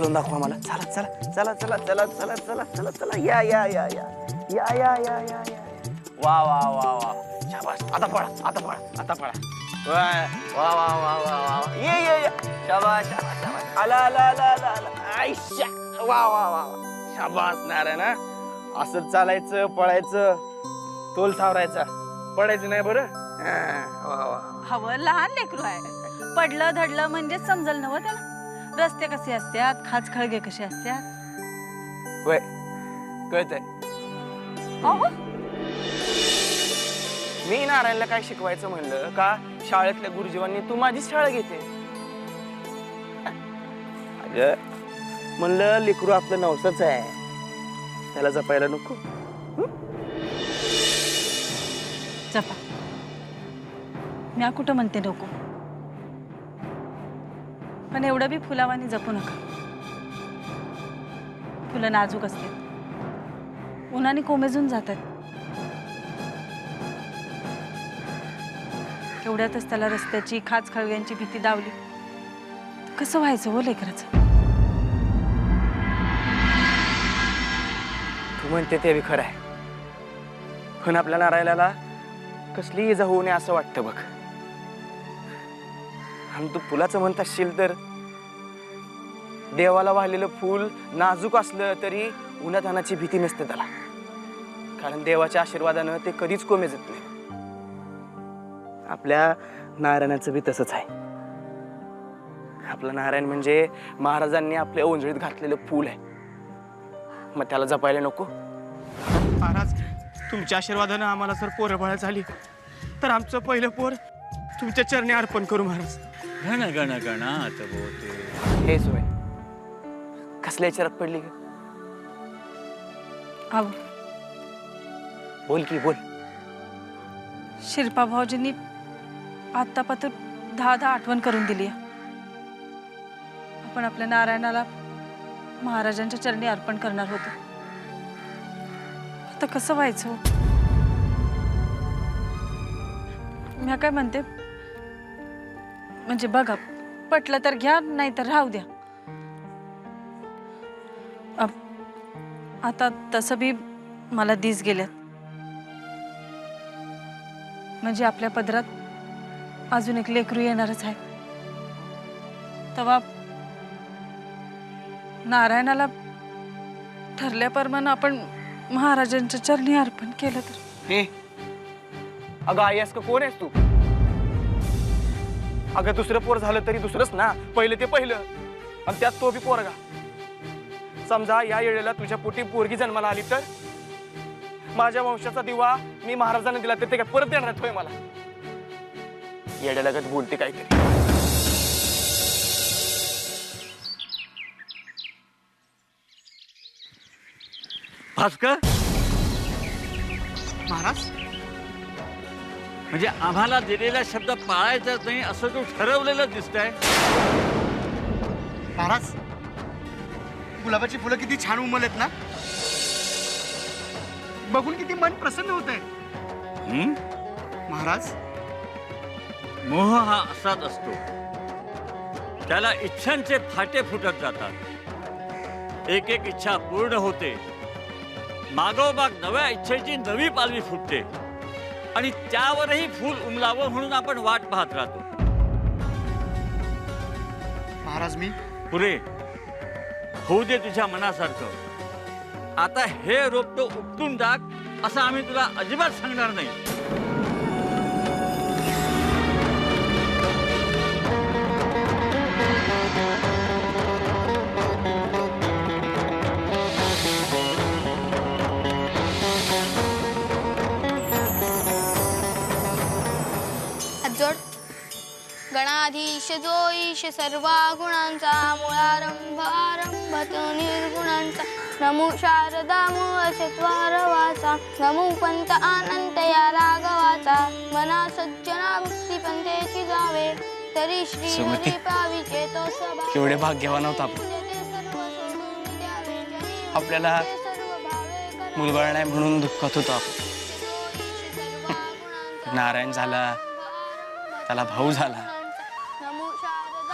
चालून दाखवा मला. चला चला चला चला चला चला चला चला चला या या या या या या या या या. वा वा वा वा शाबास. आता पळा आता पळा आता पळा. वा वा वा वा वा वा ये ये ये. शाबास शाबास शाबास. आला आला आला आला आला. आयशा. वा वा वा शाबास नारायण. असंच चालायचं पळायचं तोल सावरायचा पडायचं नाही बरं. वा वा. हवं लहान लेकरू आहे, पडलं धडलं म्हणजे समजल नव त्याला. रस्ते कसे असतात, खाच खळगे कसे असतात. वय कळतंय. अहो मी नारायणला काय शिकवायचं म्हणलं का शाळेतल्या गुरुजीवांनी तू माझीच शाळा घेते. अगं म्हणलं लेकरू आपलं नवसच आहे, त्याला जपायला नको. जपा. मी कुठं म्हणते नको, पण एवढं बी फुलावानी जपू नका. फुलं नाजूक असते, उन्हाने कोमेजून जातात. एवढ्यातच त्याला रस्त्याची खाच खळग्यांची भीती दावली, कसं व्हायचं हो लेकराचं. तू म्हणते ते बी खरं आहे, पण आपल्या नारायणाला कसली इजा होऊ नये असं वाटतं बघ. आणि तू फुलाचं म्हणत असशील तर देवाला वाहिलेलं फूल नाजूक असलं तरी उन्हातानाची भीती नसते त्याला, कारण देवाच्या आशीर्वादानं ते कधीच कोमेजत नाही. आपल्या नारायणाचं बी तसंच आहे. आपलं नारायण म्हणजे महाराजांनी आपल्या ओंजळीत घातलेलं फूल आहे, मग त्याला जपायला नको. महाराज तुमच्या आशीर्वादानं आम्हाला जर पोरं बाळ झाली तर आमचं पहिलं पोर तुमच्या चरणी अर्पण करू महाराज. गण गण गणात बोते. हे सोय कसल्या विचारात पडली ग? अहो बोल की बोल. शिरपा भाऊजींनी आत्तापासून 10 आठवण करून दिली. आपण आपल्या नारायणाला महाराजांच्या चरणी अर्पण करणार होतो. आता कसं व्हायचं? मी काय म्हणते, म्हणजे बघा पटलं तर घ्या, नाही तर राहू द्या. आता तसं बी मला दिस गेल्यात, म्हणजे आपल्या पदरात अजून एक लेकरू येणारच आहे. तेव्हा नारायणाला ठरल्याप्रमाणे आपण महाराजांच्या चरणी अर्पण केलं तर. हे अगं आई आहेस का कोण आहेस तू? अगं दुसरं पोर झालं तरी दुसरंच ना, पहिलं ते पहिलं, आणि त्यात तो बी पोरगा. समजा या येळेला तुझ्या पोटी पोरगी जन्माला आली तर माझ्या वंशाचा दिवा मी महाराजांना दिला तर ते काय परत देणार होय मला? येड्यालागत बोलते काहीतरी. भास्कर महाराज म्हणजे आम्हाला दिलेला शब्द पाळायचाच नाही असं तू ठरवलेलं दिसतंय. महाराज गुलाबाची फुलं किती छान उमलत ना, बघून किती मन प्रसन्न होत आहे. महाराज मोह हा असाच असतो, त्याला इच्छांचे फाटे फुटत जातात. एक एक इच्छा पूर्ण होते, मागोमाग नव्या इच्छेची नवी पालवी फुटते, आणि त्यावरही फूल उमलावं म्हणून आपण वाट पाहत राहतो. महाराज मी पुरे होऊ दे तुझ्या मनासारखं. आता हे रोप तो उपटून टाक असं आम्ही तुला अजिबात सांगणार नाही. गणाधीश जो ईश सर्व गुणांचा, मूळारंभ आरंभतो निर्गुणांचा. नमो शारदा मूळ चत्वार वाचा, नमो पंत अनंत या राघवाचा. मना सज्जना भक्ती पंथेची जावे, तरी श्री सुमती, हरी पाविचे तो सभा. केवढे भाग्यवान आहोत आपण. आपल्याला मुलबाळ नाही म्हणून दुःखात होतो आपण. नारायण झाला, त्याला भाऊ झाला.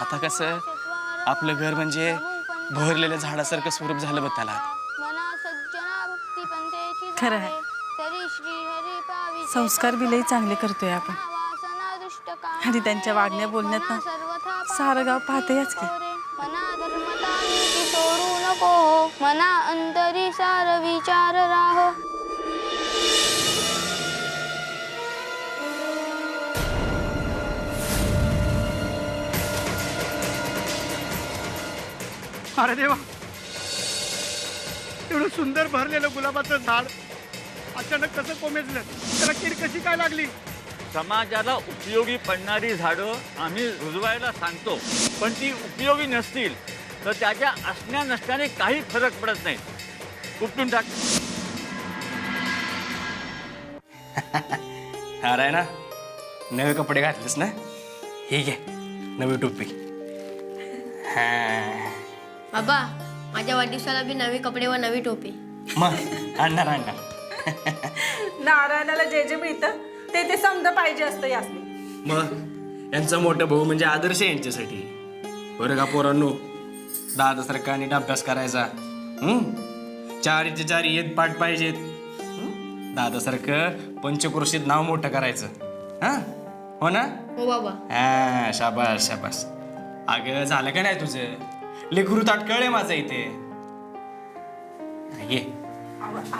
आता कसं आपलं घर म्हणजे बहरलेल्या झाडासारखं स्वरूप झालं बघ त्याला. मना सज्जना भक्ती पंथेची खरं आहे. तरी श्री हरी पावी संस्कार बी लई चांगले करतोय आपण. वासना दुष्ट काम आणि त्यांच्या वागण्या बोलण्यात सारं गाव पाहतेच की. मना धर्मता नीती सोडू नको मना अंतरी सार विचार राहो. अरे देवा, एवढं सुंदर भरलेलं गुलाबाचं झाड अचानक कसं कोमेजलं? त्याला कीड कशी काय लागली? समाजाला उपयोगी पडणारी झाडं आम्ही रुजवायला सांगतो, पण ती उपयोगी नसतील तर त्याच्या असण्या नसण्याने काही फरक पडत नाही. उपटून टाक. अरे ना, नवे कपडे घातलेस ना, हे घे नवी टोपी. हा बाबा, माझ्या वाढदिवसाला बी नवी कपडे व नवी टोपी. मग आणणार. नारायणाला जे जे मिळतं ते समजा पाहिजे असतं यासनी. मग यांचा मोठा भाऊ म्हणजे आदर्श आहे यांच्यासाठी. बरं का पोरांनो, दादासारखा नीट अभ्यास करायचा. चारीचे चारी येत पाठ पाहिजेत. दादासारखं पंचक्रोशीत नाव मोठं करायचं. हा हो ना? हो बाबा. हा शाबास शाबास. अगं झालं का नाही तुझं? लेकरू ताटकळ आहे माझं इथे. ये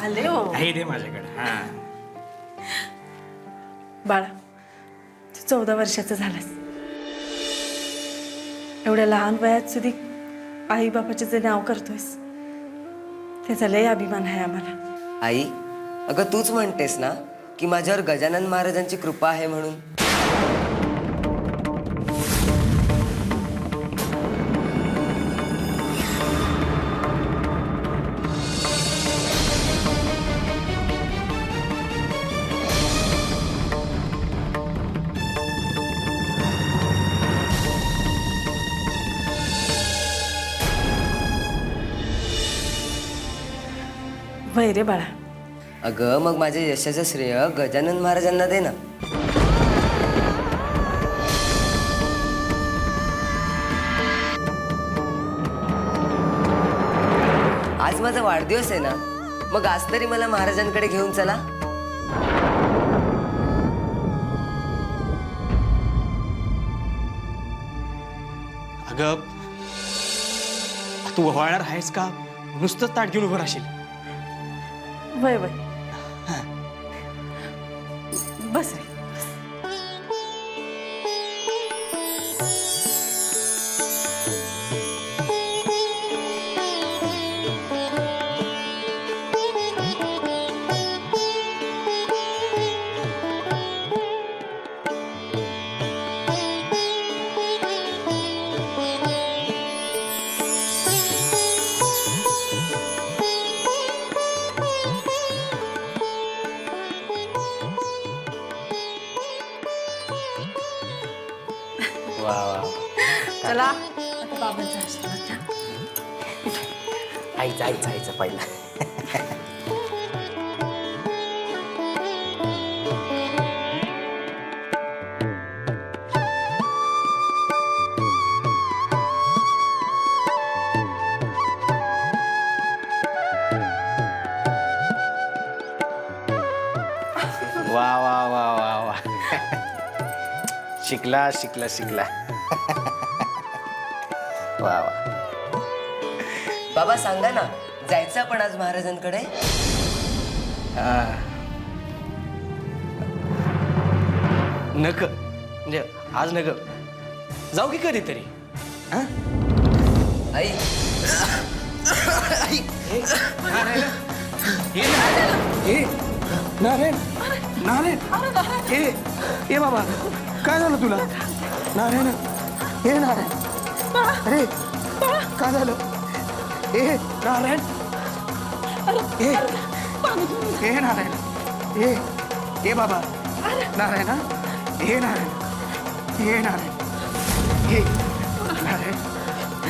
आले हो हे दे माझ्याकडे. हा बाळा, तू 14 वर्षाचं झालास. एवढ्या लहान वयात सुधी आई बापाचे जे नाव करतोयस त्याचा लय अभिमान आहे आम्हाला. आई, अगं तूच म्हणतेस ना की माझ्यावर गजानन महाराजांची कृपा आहे म्हणून. वय रे बाळा. अगं मग माझ्या यशाचं श्रेय गजानन महाराजांना दे ना. आज माझा वाढदिवस आहे ना, मग आज तरी मला महाराजांकडे घेऊन चला. अगं तू वळणार आहेस का? नुसतंच ताट घेऊन उभं राहशील? वय वय बस रे. वा वा. चला आता बाबांचा आशीर्वाद घ्या. आईचं पहिला. वा वा वा वा वा. शिकला शिकला शिकला. वा वा. बाबा सांगा ना, जायचं आपण आज महाराजांकडे? नक म्हणजे आज नक जाऊ की कधीतरी. आई, नारायण, नारायण, ए बाबा, काय झालं तुला? नारायण, हे नारायण, अरे काय झालं? ए नारायण, ए नारायण, ए बाबा, नारायण, हे नारायण, हे नारायण, हे नारायण,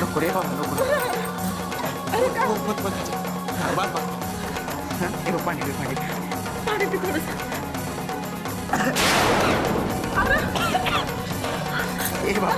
नको रे बाबा, नको. पाणी ए बाबा,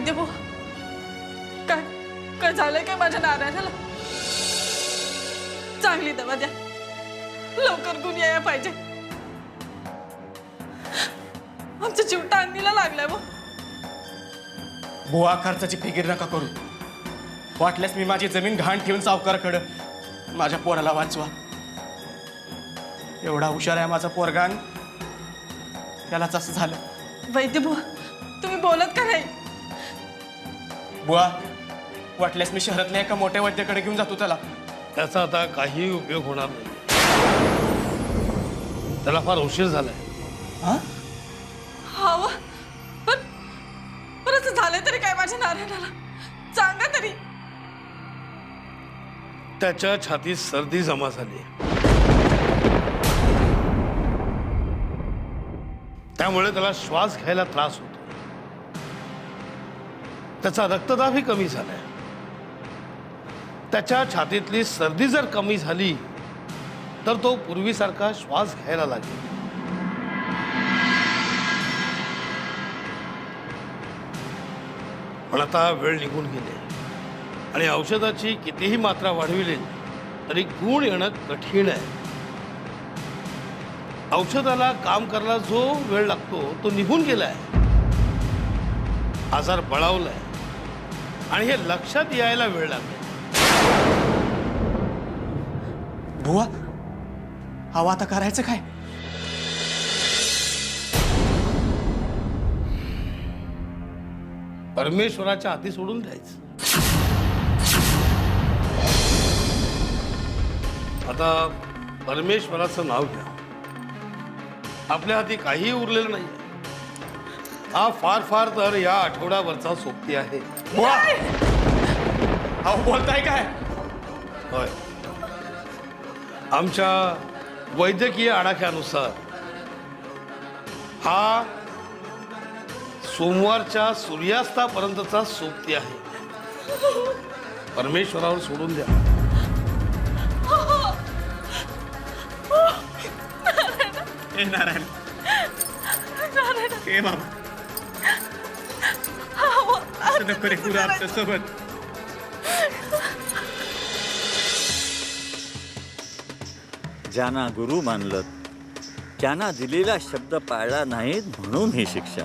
वैद्य भाऊ काय काय झालंय काय माझ्या नारायणाला? चांगली दवा द्या, लवकर गुण यायला पाहिजे. आमचा जीव टांगणीला लागलाय वो. बुवा खर्चाची फिकीर नका करू. वाटल्यास मी माझी जमीन घाण ठेवून सावकाराकडं माझ्या पोराला वाचवा. एवढा हुशार आहे माझा पोरगान, त्यालाच असं झालं. वैद्य भाऊ तुम्ही बोलत का नाही? बुवा वाटल्यास मी शहरातल्या एका मोठ्या वैद्याकडे घेऊन जातो त्याला. त्याचा आता काही उपयोग होणार नाही. त्याला फार उशीर झालाय. हा व, पण असं झालं तरी काय माझ्या नारायणाला? सांगा तरी. त्याच्या छातीत सर्दी जमा झाली, त्यामुळे त्याला श्वास घ्यायला त्रास होतो. त्याचा रक्तदाबही कमी झालाय. त्याच्या छातीतली सर्दी जर कमी झाली तर तो पूर्वीसारखा श्वास घ्यायला लागेल. पण आता वेळ निघून गेली आणि औषधाची कितीही मात्रा वाढविली तरी गुण येणं कठीण आहे. औषधाला काम करायला जो वेळ लागतो तो निघून गेलाय. आजार बळावलाय आणि हे लक्षात यायला वेळ लागला. बुवा हवा आता करायचं काय? परमेश्वराच्या हाती सोडून द्यायचं. आता परमेश्वराचं नाव घ्या. आपल्या हाती काहीही उरलेलं नाही. हा फार फार तर या आठवड्यावरचा सोबती आहे. बुवा अहो बोलताय काय? होय, आमच्या वैद्यकीय आडाख्यानुसार हा सोमवारच्या सूर्यास्तापर्यंतचा सोबती आहे. परमेश्वरावर सोडून द्या. ए नारायण, ए बाबा असं नको रे पुरा आपल्या सोबत. ज्यांना गुरु मानलं त्यांना दिलेला शब्द पाळला नाहीत म्हणून ही शिक्षा.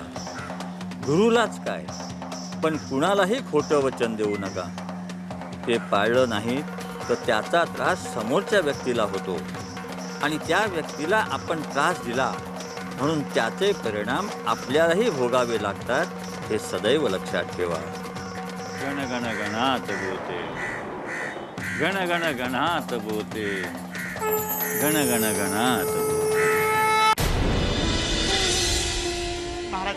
गुरुलाच काय पण कुणालाही खोटं वचन देऊ नका. ते पाळलं नाही तर त्याचा त्रास समोरच्या व्यक्तीला होतो आणि त्या व्यक्तीला आपण त्रास दिला म्हणून त्याचे परिणाम आपल्यालाही भोगावे लागतात. हे सदैव लक्षात ठेवा. गण गण गणात बोते, गण गण गणात बोते, गण गण गणात बोते. महाराज,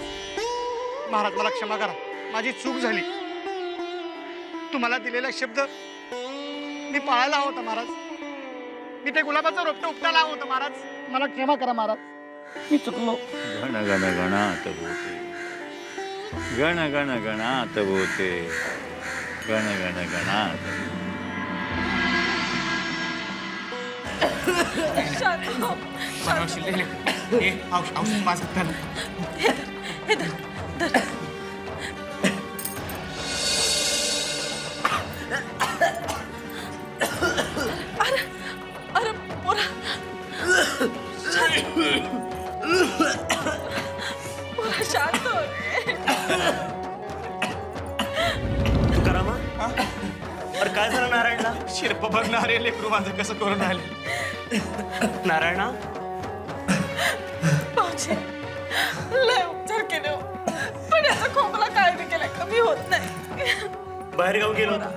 महाराज मला क्षमा करा. माझी चूक झाली. तुम्हाला दिलेला शब्द मी पाळायला हवा होता महाराज. मी ते गुलाबाचं रोपटं उपटायला हवं होतं महाराज. मला क्षमा करा महाराज, मी चुकलो. गण गण गणात बोते, गण गण गणात बोते, गण गण गणात. औषध माझं त्याला. अरे पोरा शांत हो रे. तुकारामा अरे काय झालं नारायणला? शिरप बघणार रे लेकरू माझं कसं करून राहिलं. नारायणा पाहुणे लय उपचार केले हो. पण याचा खोकला काय बी केला कमी होत नाही. बाहेर गाव गेलो होता,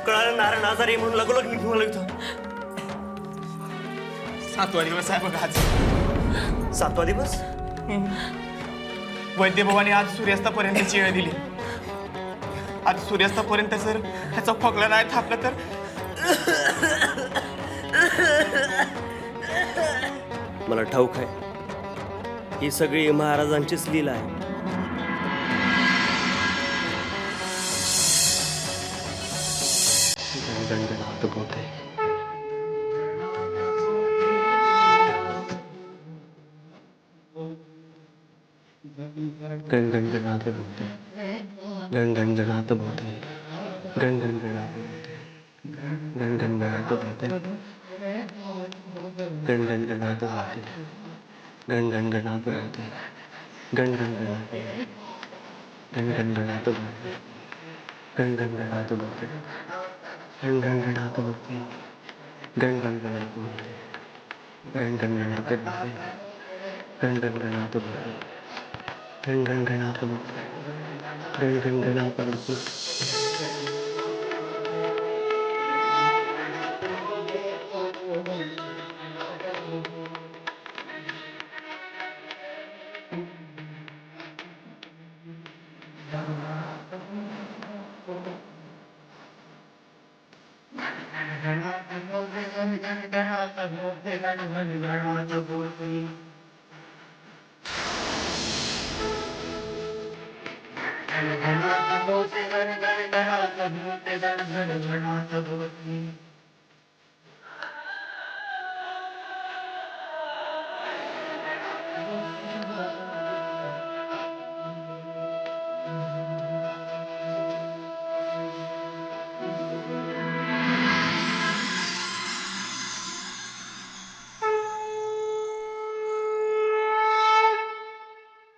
कळालं नारायण आजारी म्हणून लगोलग मी घेऊन आलो इथं. 7वा दिवस आहे बघ आज. 7वा दिवस? वैद्यभवानी आज सूर्यास्तापर्यंतची वेळ दिली. आज सूर्यास्तापर्यंत जर ह्याचा खोकला नाही थापला तर मला ठाऊक आहे ही सगळी महाराजांचीच लीला आहे. गणगणात बोलते. गण गण गणात बोलते गण गण गणात बोलते गण गण गणात बोलते गण गण गणात बोलते गण गण गणात बोलते गण गण गणात बोलते गण गण गणात बोलते गण गण गणात बोलते गण गण गणात बोलते गण गण गणात बोलते गण गण गणात बोलते गण गण गणात बोलते गण गण गणात बोलते गण गण गणात बोलते गण गण गणात बोलते